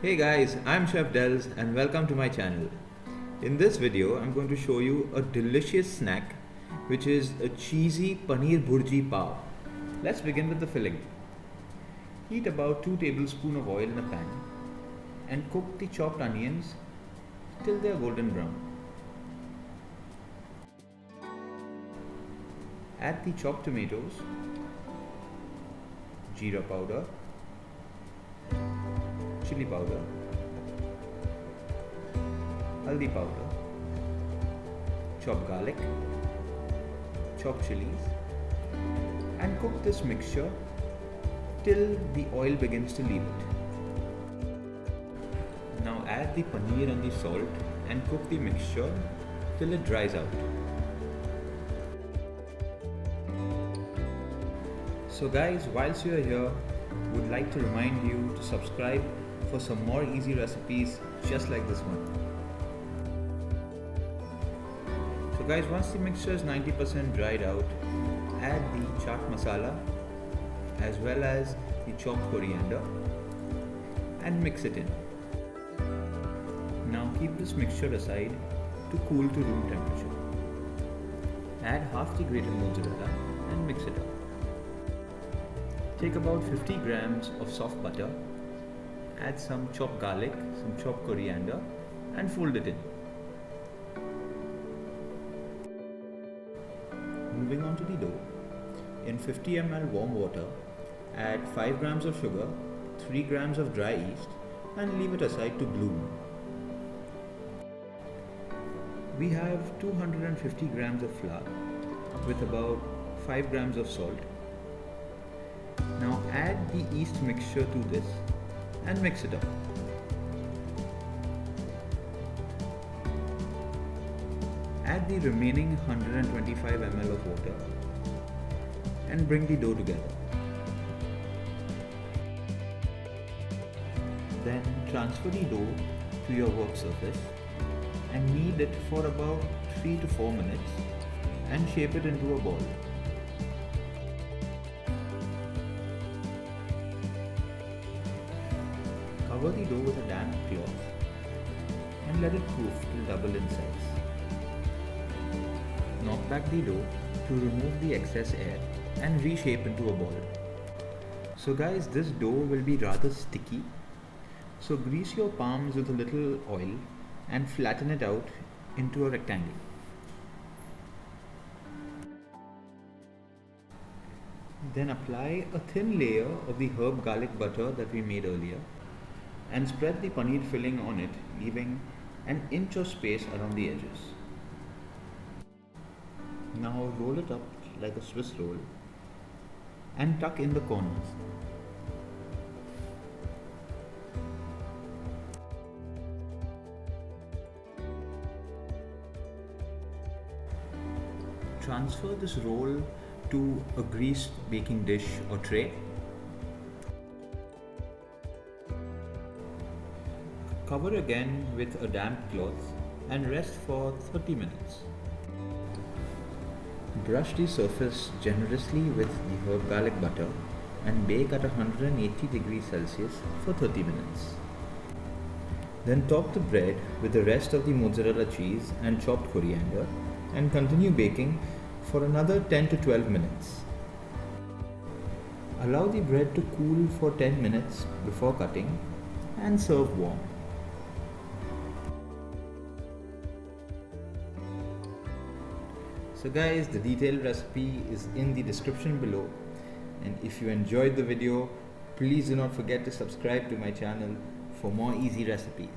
Hey guys, I'm Chef Delz and welcome to my channel. In this video, I'm going to show you a delicious snack which is a cheesy Paneer Bhurji Pav. Let's begin with the filling. Heat about 2 tablespoons of oil in a pan and cook the chopped onions till they are golden brown. Add the chopped tomatoes, Jeera powder, chilli powder, Haldi powder, chopped garlic, chopped chilies, and cook this mixture till the oil begins to leave it. Now add the paneer and the salt and cook the mixture till it dries out. So guys, whilst you are here, would like to remind you to subscribe for some more easy recipes just like this one. So guys, once the mixture is 90% dried out, add the chaat masala as well as the chopped coriander and mix it in. Now keep this mixture aside to cool to room temperature. Add half the grated mozzarella and mix it up. Take about 50 grams of soft butter, add some chopped garlic, some chopped coriander and fold it in. Moving on to the dough, in 50 ml warm water, add 5 grams of sugar, 3 grams of dry yeast and leave it aside to bloom. We have 250 grams of flour with about 5 grams of salt. Now add the yeast mixture to this and mix it up. Add the remaining 125 ml of water and bring the dough together. Then transfer the dough to your work surface and knead it for about 3 to 4 minutes and shape it into a ball. Cover the dough with a damp cloth and let it proof till double in size. Knock back the dough to remove the excess air and reshape into a ball. So guys, this dough will be rather sticky. So grease your palms with a little oil and flatten it out into a rectangle. Then apply a thin layer of the herb garlic butter that we made earlier and spread the paneer filling on it, leaving an inch of space around the edges. Now roll it up like a Swiss roll and tuck in the corners. Transfer this roll to a greased baking dish or tray. Cover again with a damp cloth and rest for 30 minutes. Brush the surface generously with the herb garlic butter and bake at 180 degrees Celsius for 30 minutes. Then top the bread with the rest of the mozzarella cheese and chopped coriander and continue baking for another 10 to 12 minutes. Allow the bread to cool for 10 minutes before cutting and serve warm. So guys, the detailed recipe is in the description below, and if you enjoyed the video, please do not forget to subscribe to my channel for more easy recipes.